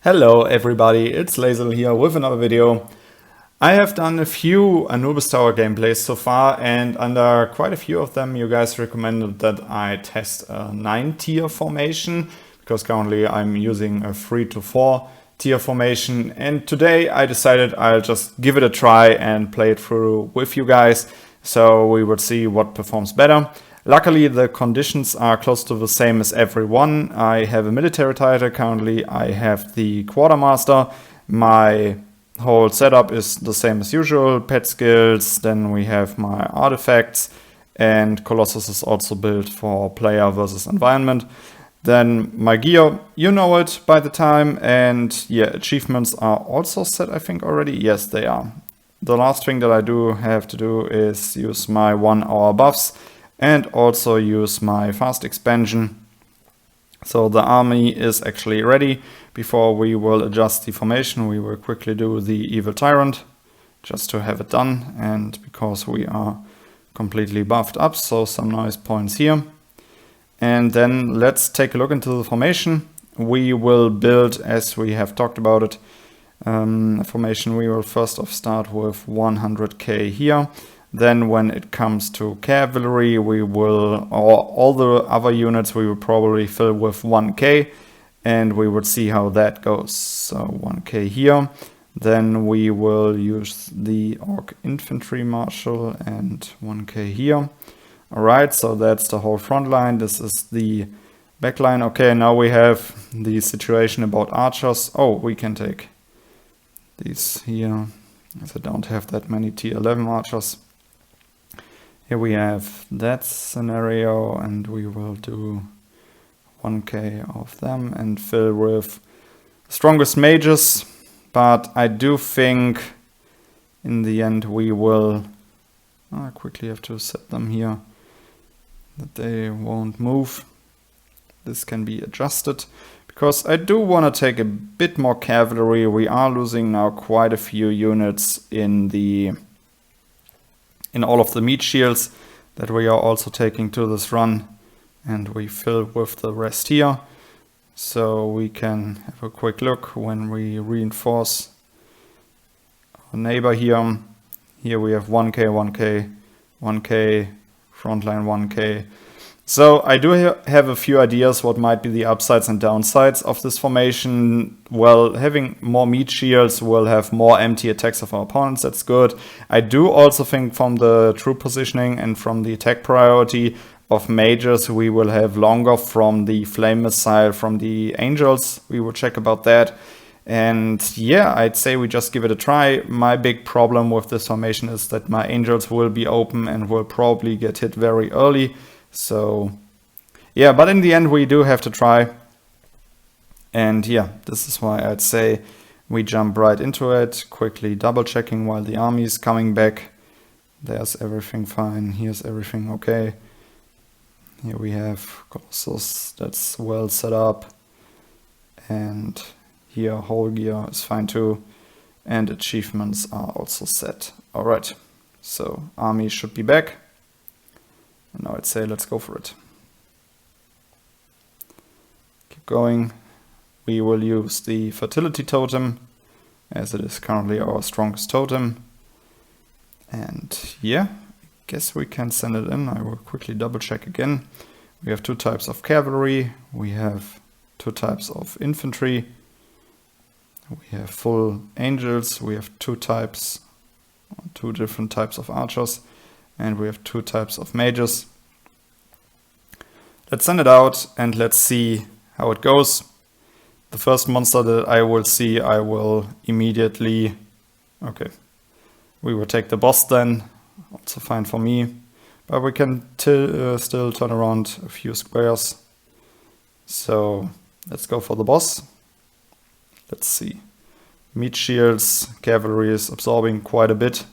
Hello everybody, it's Lazel here with another video. I have done a few Anubis Tower gameplays so far, and under quite a few of them you guys recommended that I test a 9-tier formation, because currently I'm using a 3 to 4 tier formation, and today I decided I'll just give it a try and play it through with you guys, so we would see what performs better. Luckily, the conditions are close to the same as everyone. I have a military title currently, I have the quartermaster, my whole setup is the same as usual, pet skills, then we have my artifacts, and Colossus is also built for player versus environment. Then my gear, you know it by the time, and yeah, achievements are also set I think already, yes they are. The last thing that I do have to do is use my 1 hour buffs, and also use my fast expansion. So the army is actually ready. Before we will adjust the formation, we will quickly do the evil tyrant just to have it done, and because we are completely buffed up, so some nice points here. And then let's take a look into the formation. We will build, as we have talked about it, a formation. We will first off start with 100k here. Then when it comes to cavalry, we will, or all the other units, we will probably fill with 1k, and we would see how that goes. So 1k here. Then we will use the orc infantry marshal and 1k here. Alright, so that's the whole front line. This is the back line. Okay, now we have the situation about archers. Oh, we can take these here, as I don't have that many tier 11 archers. Here we have that scenario, and we will do 1k of them and fill with strongest mages, but I do think in the end we will, I quickly have to set them here, that they won't move. This can be adjusted, because I do want to take a bit more cavalry. We are losing now quite a few units in all of the meat shields that we are also taking to this run, and we fill with the rest here. So we can have a quick look when we reinforce our neighbor here. Here we have 1k, 1k, 1k, frontline 1k. So I do have a few ideas what might be the upsides and downsides of this formation. Well, having more meat shields will have more empty attacks of our opponents, that's good. I do also think from the troop positioning and from the attack priority of mages, we will have longer from the flame missile from the angels. We will check about that. And yeah, I'd say we just give it a try. My big problem with this formation is that my angels will be open and will probably get hit very early. So yeah, but in the end we do have to try. And yeah, this is why I'd say we jump right into it, quickly double checking while the army is coming back. There's everything fine, here's everything okay. Here we have Colossus, that's well set up. And here whole gear is fine too. And achievements are also set. Alright, so army should be back. And now I'd say let's go for it. Keep going. We will use the fertility totem, as it is currently our strongest totem. And yeah, I guess we can send it in. I will quickly double check again. We have 2 types of cavalry. We have 2 types of infantry. We have full angels. We have 2 different types of archers. And we have 2 types of mages. Let's send it out and let's see how it goes. The first monster that I will see, I will immediately... Okay, we will take the boss then, also fine for me. But we can still turn around a few squares. So let's go for the boss. Let's see. Meat shields, cavalry is absorbing quite a bit.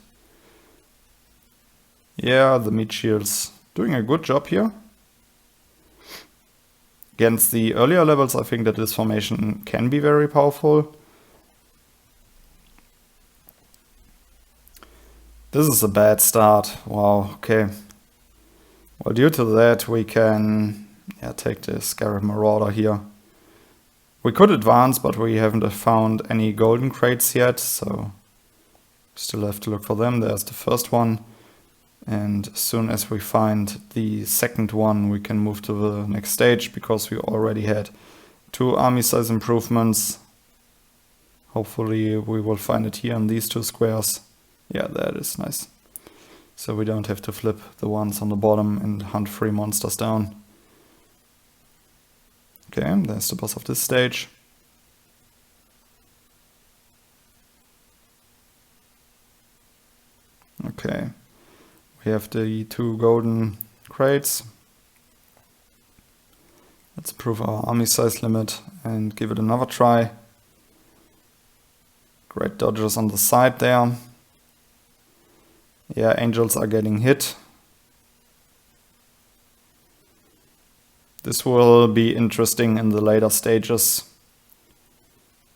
Yeah, the meat shields doing a good job here. Against the earlier levels, I think that this formation can be very powerful. This is a bad start. Wow, okay. Well, due to that, we can take the Scarab Marauder here. We could advance, but we haven't found any golden crates yet, so still have to look for them. There's the first one. And as soon as we find the second one, we can move to the next stage, because we already had 2 army size improvements. Hopefully we will find it here in these 2 squares. Yeah, that is nice. So we don't have to flip the ones on the bottom and hunt 3 monsters down. Okay, there's the boss of this stage. Okay, we have the 2 golden crates. Let's improve our army size limit and give it another try. Great dodges on the side there. Yeah, angels are getting hit. This will be interesting in the later stages,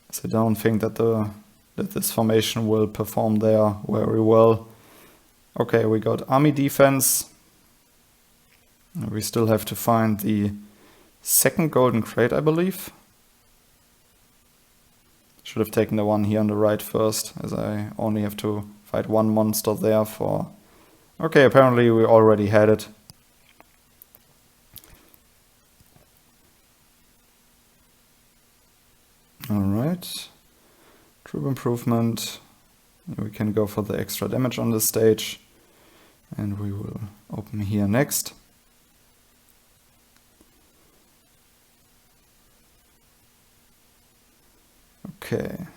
as I don't think that this formation will perform there very well. Okay, we got army defense. We still have to find the second golden crate, I believe. Should have taken the one here on the right first, as I only have to fight 1 monster there for... Okay, apparently we already had it. Alright, troop improvement. We can go for the extra damage on this stage. And we will open here next. Okay.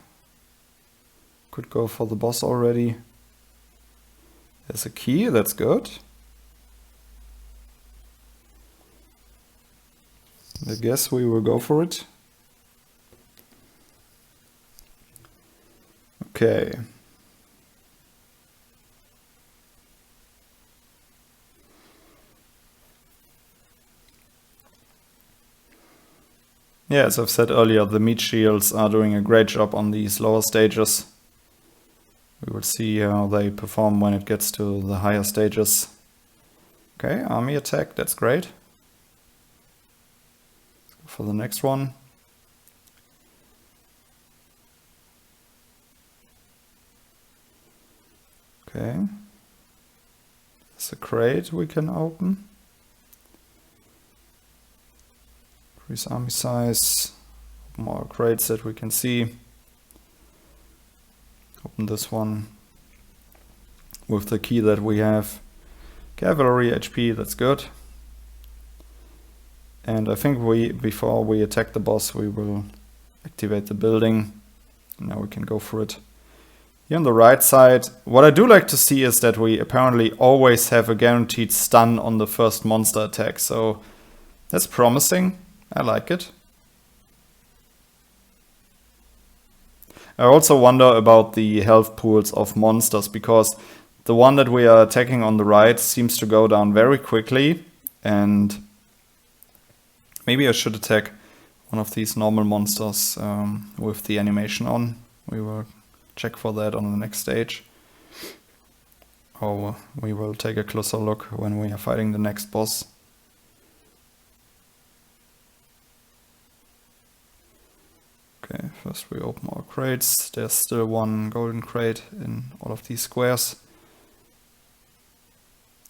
Could go for the boss already. There's a key, that's good. I guess we will go for it. Okay. Yeah, as I've said earlier, the meat shields are doing a great job on these lower stages. We will see how they perform when it gets to the higher stages. Okay, army attack, that's great. Let's go for the next one. Okay. There's a crate we can open. Increase army size. Open more crates that we can see. Open this one with the key that we have. Cavalry HP, that's good. And I think before we attack the boss, we will activate the building. Now we can go for it. Here on the right side, what I do like to see is that we apparently always have a guaranteed stun on the first monster attack. So that's promising. I like it. I also wonder about the health pools of monsters, because the one that we are attacking on the right seems to go down very quickly, and maybe I should attack one of these normal monsters with the animation on. We will check for that on the next stage. Or we will take a closer look when we are fighting the next boss. Okay, first we open our crates. There's still 1 golden crate in all of these squares.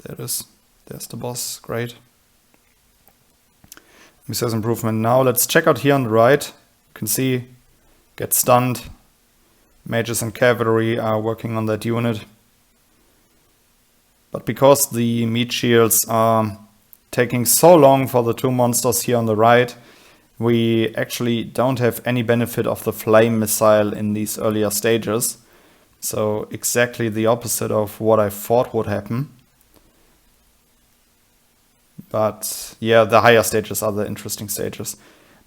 There it is. There's the boss. Great. Size improvement. Now let's check out here on the right. You can see, get stunned. Mages and cavalry are working on that unit. But because the meat shields are taking so long for the 2 monsters here on the right, we actually don't have any benefit of the flame missile in these earlier stages. So exactly the opposite of what I thought would happen. But yeah, the higher stages are the interesting stages.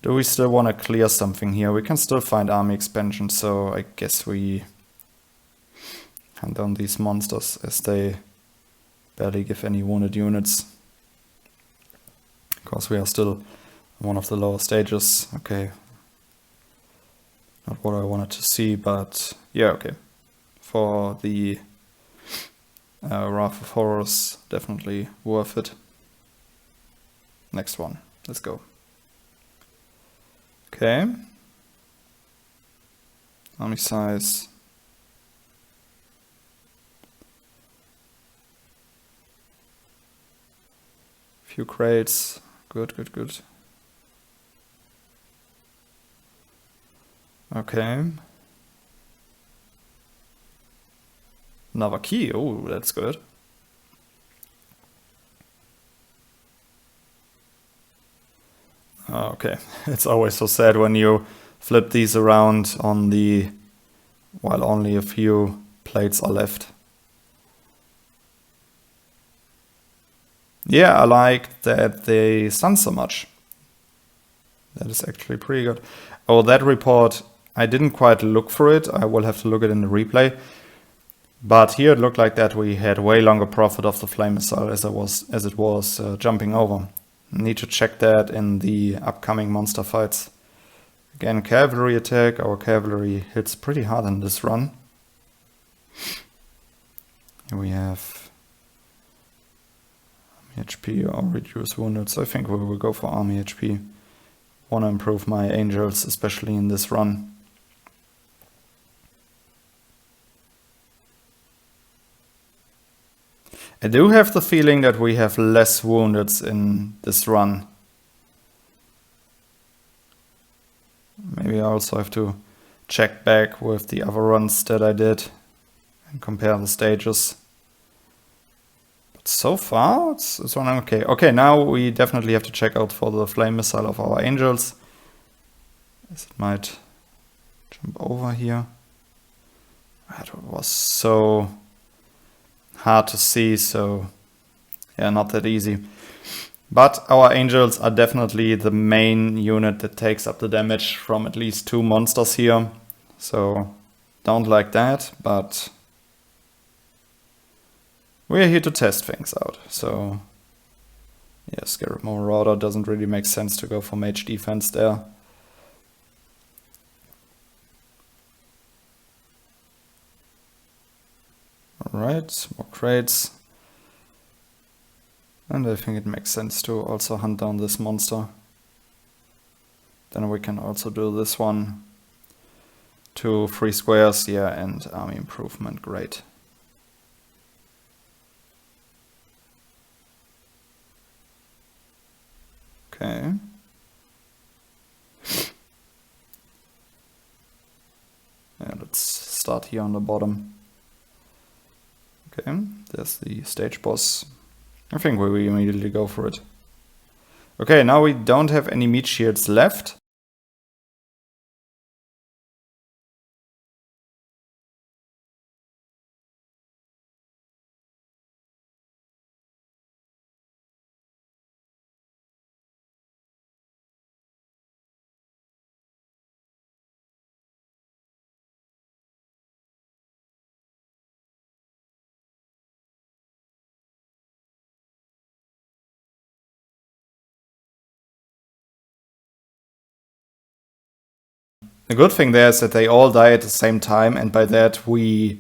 Do we still want to clear something here? We can still find army expansion, so I guess we hunt down these monsters as they barely give any wounded units. Of course, we are still one of the lower stages. Okay, not what I wanted to see, but yeah, okay. For the Wrath of Horrors, definitely worth it. Next one, let's go. Okay, Army size. Few crates. Good, good, good. Okay. Another key. Oh, that's good. Okay, it's always so sad when you flip these around on the while only a few plates are left. Yeah, I like that they stun so much. That is actually pretty good. Oh, that report, I didn't quite look for it. I will have to look at it in the replay. But here it looked like that we had way longer profit of the flame missile as it was jumping over. Need to check that in the upcoming monster fights. Again, cavalry attack. Our cavalry hits pretty hard in this run. Here we have army HP or reduce wounded. So I think we will go for army HP. Want to improve my angels, especially in this run. I do have the feeling that we have less woundeds in this run. Maybe I also have to check back with the other runs that I did and compare the stages. But so far, it's running okay. Okay, now we definitely have to check out for the flame missile of our angels, as it might jump over here. That was so hard to see, so yeah, not that easy. But our angels are definitely the main unit that takes up the damage from at least 2 monsters here. So don't like that, but we're here to test things out. So yeah, Scarab Marauder doesn't really make sense to go for mage defense there. Alright, more crates. And I think it makes sense to also hunt down this monster. Then we can also do this one. 2 free squares, yeah, and army improvement, great. Okay. Yeah, let's start here on the bottom. Okay, there's the stage boss. I think we will immediately go for it. Okay, now we don't have any meat shields left. The good thing there is that they all die at the same time, and by that we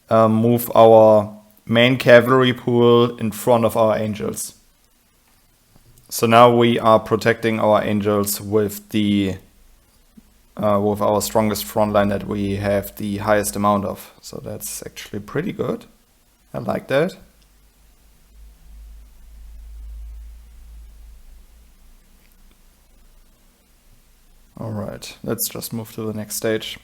move our main cavalry pool in front of our angels. So now we are protecting our angels with the with our strongest front line that we have the highest amount of. So that's actually pretty good. I like that. Alright, let's just move to the next stage.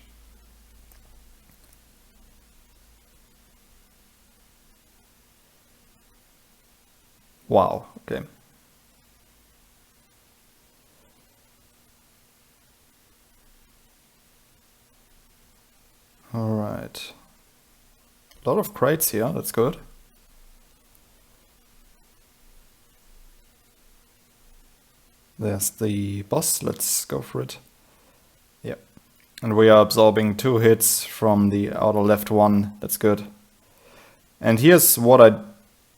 Wow, okay. Alright. A lot of crates here, that's good. There's the boss, let's go for it. Yep. And we are absorbing 2 hits from the outer left one, that's good. And here's what I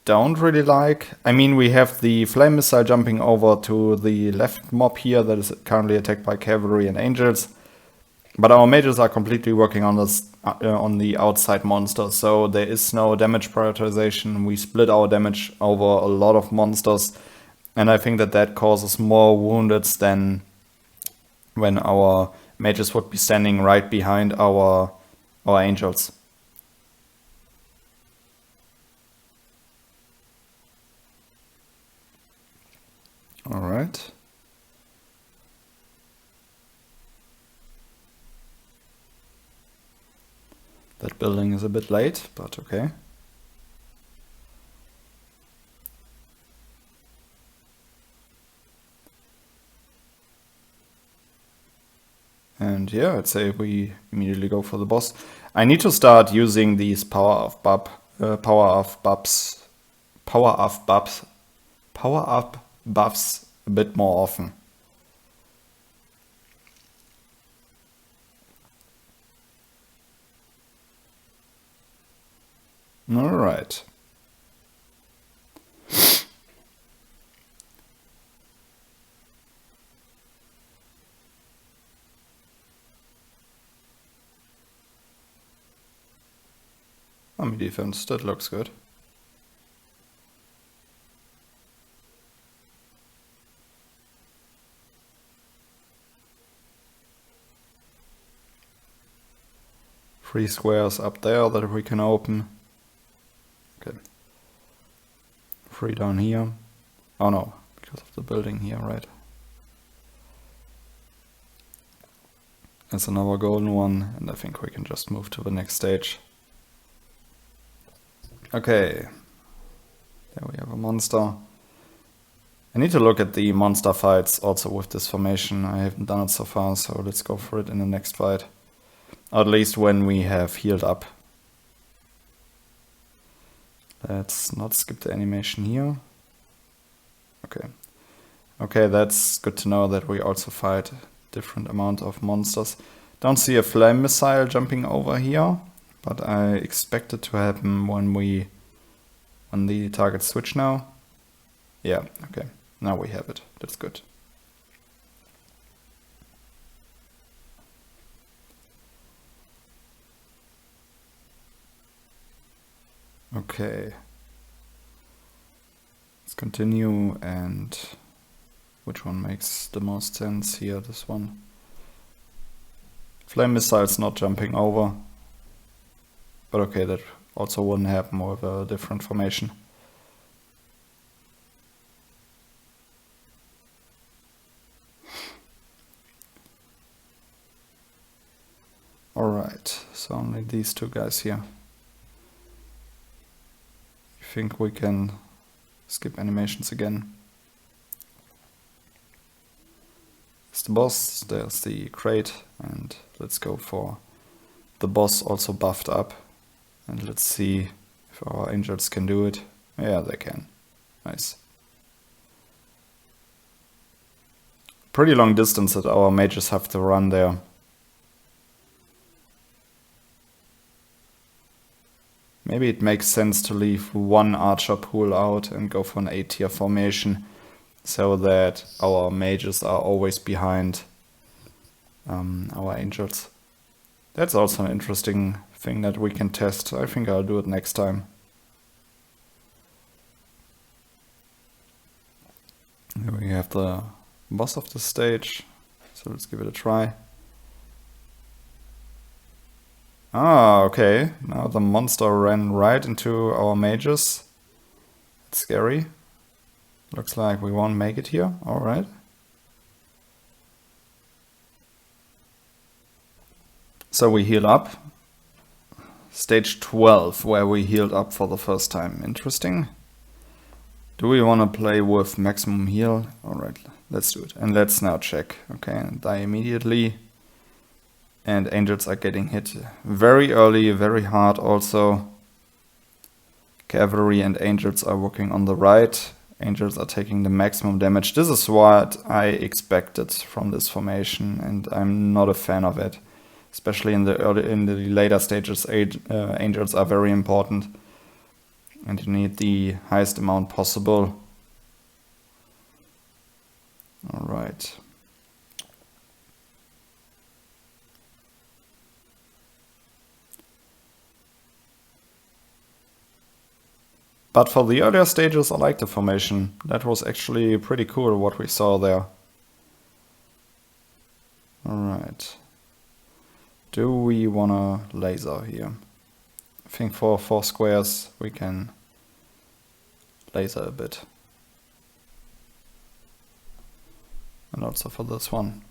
don't really like. I mean, we have the flame missile jumping over to the left mob here that is currently attacked by cavalry and angels. But our mages are completely working on this on the outside monster, so there is no damage prioritization. We split our damage over a lot of monsters, and I think that that causes more woundeds than when our mages would be standing right behind our angels. All right. That building is a bit late, but okay. And yeah, I'd say we immediately go for the boss. I need to start using these power up buffs a bit more often. All right. Army defense, that looks good. Three squares up there that we can open. Okay. 3 down here. Oh no, because of the building here, right? There's another golden one, and I think we can just move to the next stage. Okay. There we have a monster. I need to look at the monster fights also with this formation. I haven't done it so far, so let's go for it in the next fight. Or at least when we have healed up. Let's not skip the animation here. Okay. Okay, that's good to know that we also fight a different amount of monsters. Don't see a flame missile jumping over here, but I expect it to happen when the targets switch now. Yeah, okay. Now we have it. That's good. Okay. Let's continue, and which one makes the most sense here? This one. Flame missile's not jumping over. But okay, that also wouldn't happen with a different formation. Alright, so only these two guys here. I think we can skip animations again. It's the boss, there's the crate, and let's go for the boss also buffed up. And let's see if our angels can do it. Yeah, they can. Nice. Pretty long distance that our mages have to run there. Maybe it makes sense to leave one archer pool out and go for an 8-tier formation, so that our mages are always behind our angels. That's also an interesting thing that we can test. I think I'll do it next time. Here we have the boss of the stage, so let's give it a try. Ah, okay. Now the monster ran right into our mages. It's scary. Looks like we won't make it here. Alright. So we heal up. Stage 12, where we healed up for the first time. Interesting. Do we want to play with maximum heal? Alright, let's do it. And let's now check. Okay, and die immediately. And angels are getting hit very early, very hard also. Cavalry and angels are working on the right. Angels are taking the maximum damage. This is what I expected from this formation, and I'm not a fan of it. Especially in the later stages, angels are very important. And you need the highest amount possible. Alright. But for the earlier stages, I like the formation. That was actually pretty cool what we saw there. Alright. do we wanna laser here? I think for 4 squares we can laser a bit. And also for this one.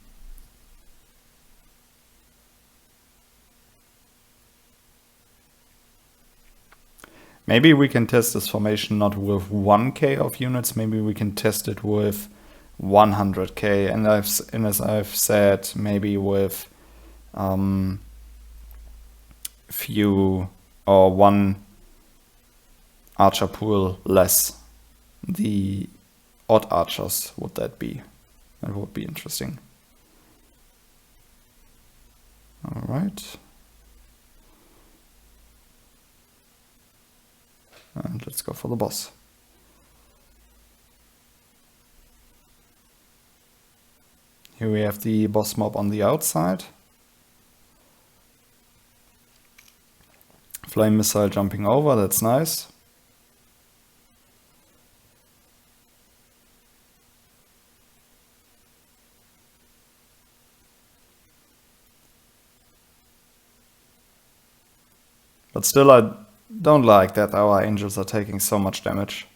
Maybe we can test this formation not with 1k of units, maybe we can test it with 100k, and as I've said, maybe with few or 1 archer pool less. The odd archers would that be? That would be interesting. All right. And let's go for the boss. Here we have the boss mob on the outside. Flame missile jumping over, that's nice. But still, I don't like that our angels are taking so much damage.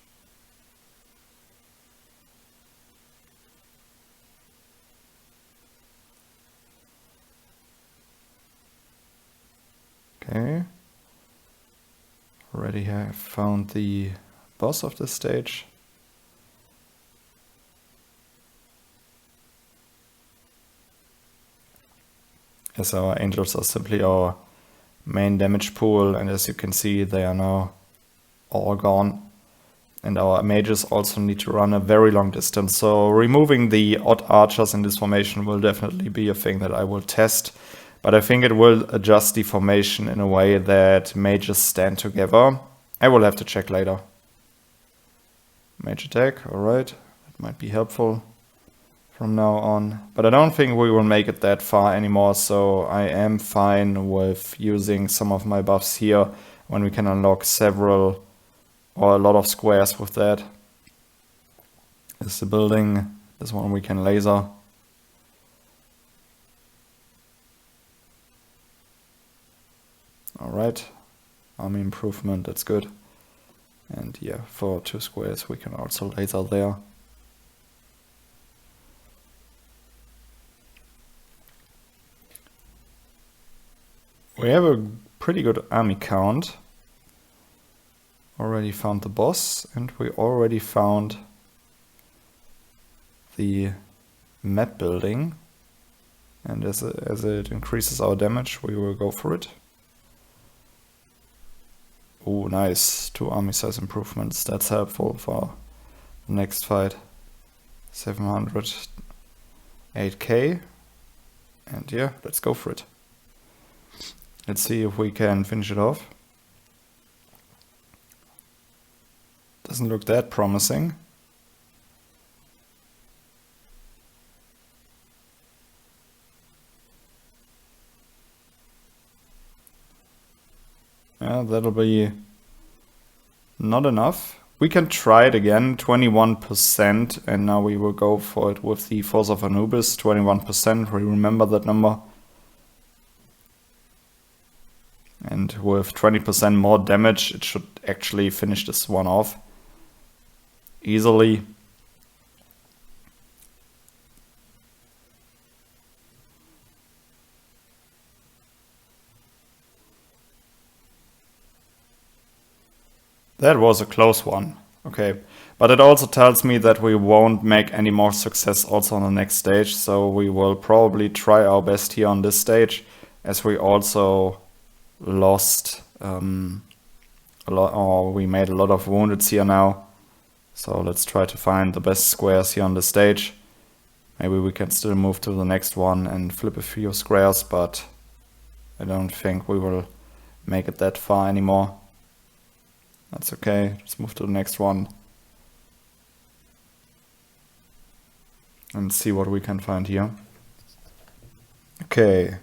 Okay. Already have found the boss of this stage. As our angels are simply our main damage pool, and as you can see, they are now all gone. And our mages also need to run a very long distance, so removing the odd archers in this formation will definitely be a thing that I will test. But I think it will adjust the formation in a way that mages stand together. I will have to check later. Mage attack, alright, that might be helpful from now on. But I don't think we will make it that far anymore, so I am fine with using some of my buffs here when we can unlock several or a lot of squares with that. This is the building, this one we can laser. Alright, army improvement, that's good. And yeah, for 2 squares we can also laser there. We have a pretty good army count. Already found the boss, and we already found the map building. And as it increases our damage, we will go for it. Oh, nice. 2 army size improvements. That's helpful for the next fight. 708k. And yeah, let's go for it. Let's see if we can finish it off. Doesn't look that promising. Yeah, that'll be not enough. We can try it again, 21%, and now we will go for it with the Force of Anubis, 21%, we remember that number. And with 20% more damage, it should actually finish this one off easily. That was a close one. Okay, but it also tells me that we won't make any more success also on the next stage, so we will probably try our best here on this stage, as we also lost a lot, or we made a lot of woundeds here now. So let's try to find the best squares here on the stage. Maybe we can still move to the next one and flip a few squares, but I don't think we will make it that far anymore. That's okay, let's move to the next one and see what we can find here. Okay.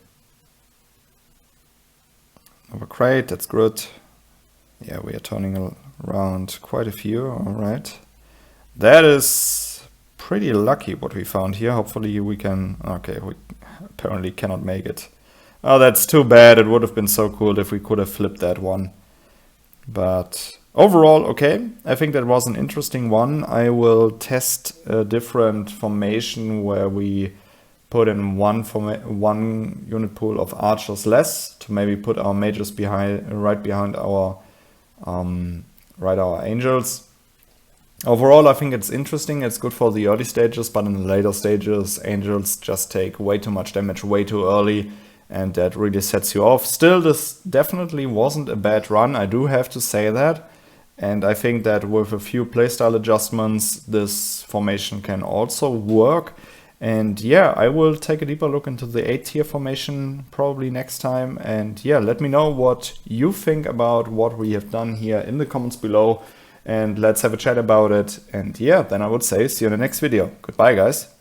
Another crate, that's good. Yeah, we are turning around quite a few, alright. That is pretty lucky what we found here. Hopefully we can... Okay, we apparently cannot make it Oh, that's too bad. It would have been so cool if we could have flipped that one. But overall, okay. I think that was an interesting one. I will test a different formation where we put in one unit pool of archers less to maybe put our mages right behind our our angels. Overall, I think it's interesting. It's good for the early stages, but in the later stages, angels just take way too much damage way too early, and that really sets you off. Still, this definitely wasn't a bad run, I do have to say that. And I think that with a few playstyle adjustments, this formation can also work. And yeah, I will take a deeper look into the 8-tier formation probably next time. And yeah, let me know what you think about what we have done here in the comments below. And let's have a chat about it. And yeah, then I would say see you in the next video. Goodbye, guys.